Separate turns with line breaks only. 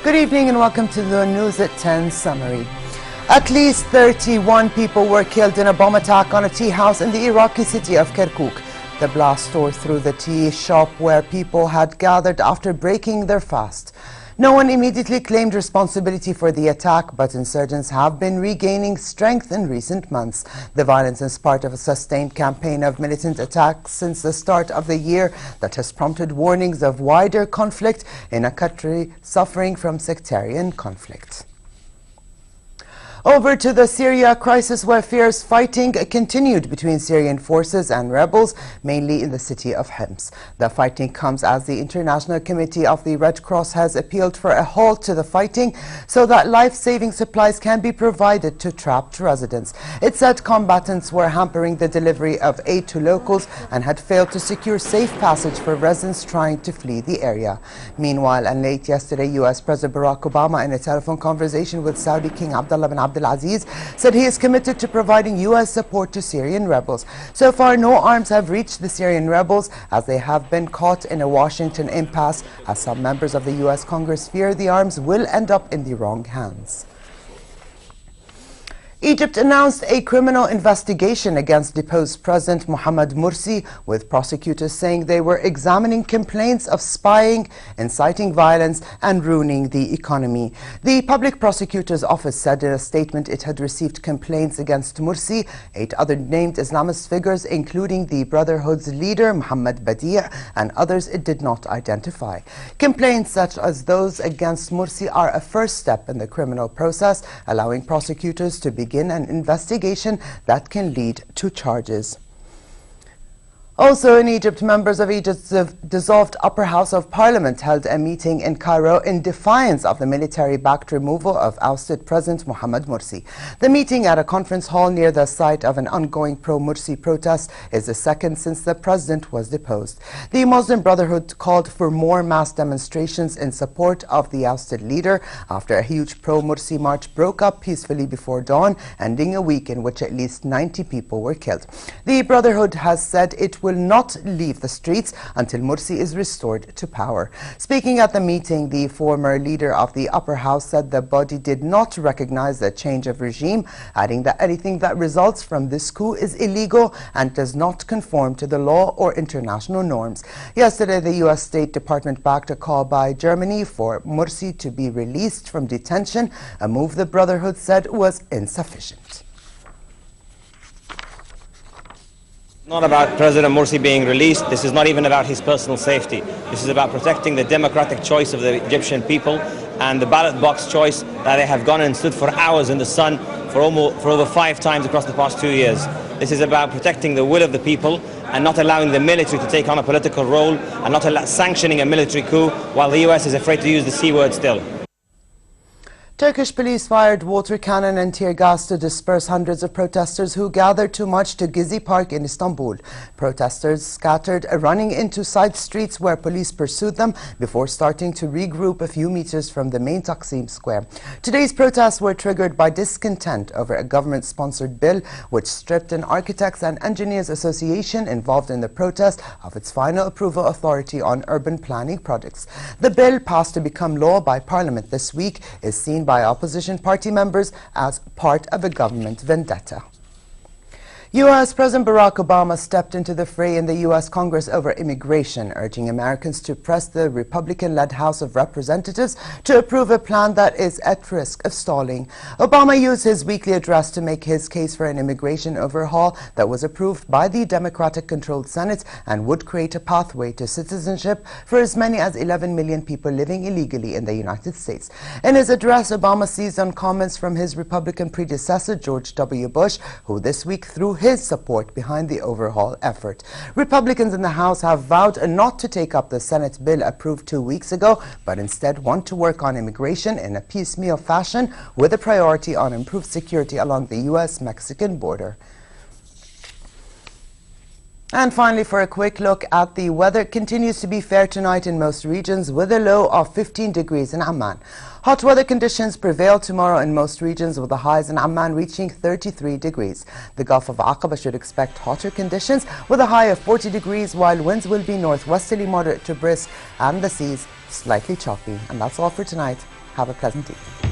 Good evening and welcome to the News at 10 summary. At least 31 people were killed in a bomb attack on a tea house in the Iraqi city of KIRKUK. The blast tore through the tea shop where people had gathered after breaking their fast. No one immediately claimed responsibility for the attack, but insurgents have been regaining strength in recent months. The violence is part of a sustained campaign of militant attacks since the start of the year that has prompted warnings of wider conflict in a country suffering from sectarian conflict. Over to the Syria crisis, where fierce fighting continued between Syrian forces and rebels, mainly in the city of Homs. The fighting comes as the International Committee of the Red Cross has appealed for a halt to the fighting so that life-saving supplies can be provided to trapped residents. It said combatants were hampering the delivery of aid to locals and had failed to secure safe passage for residents trying to flee the area. Meanwhile, and late yesterday, U.S. President Barack Obama, in a telephone conversation with Saudi King Abdullah bin Abdulaziz, said he is committed to providing U.S. support to Syrian rebels. So far, no arms have reached the Syrian rebels as they have been caught in a Washington impasse, as some members of the U.S. Congress fear the arms will end up in the wrong hands. Egypt announced a criminal investigation against deposed President Mohamed Morsi, with prosecutors saying they were examining complaints of spying, inciting violence, and ruining the economy. The public prosecutor's office said in a statement it had received complaints against Morsi, 8 other named Islamist figures, including the Brotherhood's leader Mohammed Badi', and others it did not identify. Complaints such as those against Morsi are a first step in the criminal process, allowing prosecutors to begin an investigation that can lead to charges. Also in Egypt, members of Egypt's dissolved Upper House of Parliament held a meeting in Cairo in defiance of the military-backed removal of ousted President Mohamed Morsi. The meeting at a conference hall near the site of an ongoing pro-Morsi protest is the second since the president was deposed. The Muslim Brotherhood called for more mass demonstrations in support of the ousted leader after a huge pro-Morsi march broke up peacefully before dawn, ending a week in which at least 90 people were killed. The Brotherhood has said it will not leave the streets until Morsi is restored to power. Speaking at the meeting, the former leader of the upper house said the body did not recognize the change of regime, adding that anything that results from this coup is illegal and does not conform to the law or international norms. Yesterday, the U.S. State Department backed a call by Germany for Morsi to be released from detention, a move the Brotherhood said was insufficient.
Not about President Morsi being released. This is not even about his personal safety. This is about protecting the democratic choice of the Egyptian people and the ballot box choice that they have gone and stood for hours in the sun for over 5 times across the past 2 years. This is about protecting the will of the people and not allowing the military to take on a political role and not sanctioning a military coup while the US is afraid to use the C word still.
Turkish police fired water cannon and tear gas to disperse hundreds of protesters who gathered to march to Gezi Park in Istanbul. Protesters scattered, running into side streets where police pursued them before starting to regroup a few meters from the main Taksim Square. Today's protests were triggered by discontent over a government-sponsored bill which stripped an Architects and Engineers Association involved in the protest of its final approval authority on urban planning projects. The bill, passed to become law by Parliament this week, is seen by opposition party members as part of a government vendetta. U.S. President Barack Obama stepped into the fray in the U.S. Congress over immigration, urging Americans to press the Republican-led House of Representatives to approve a plan that is at risk of stalling. Obama used his weekly address to make his case for an immigration overhaul that was approved by the Democratic-controlled Senate and would create a pathway to citizenship for as many as 11 million people living illegally in the United States. In his address, Obama seized on comments from his Republican predecessor, George W. Bush, who this week threw his support behind the overhaul effort. Republicans in the House have vowed not to take up the Senate bill approved 2 weeks ago, but instead want to work on immigration in a piecemeal fashion with a priority on improved security along the U.S.-Mexican border. And finally, for a quick look at the weather, it continues to be fair tonight in most regions with a low of 15 degrees in Amman. Hot weather conditions prevail tomorrow in most regions with the highs in Amman reaching 33 degrees. The Gulf of Aqaba should expect hotter conditions with a high of 40 degrees, while winds will be northwesterly moderate to brisk and the seas slightly choppy. And that's all for tonight. Have a pleasant evening.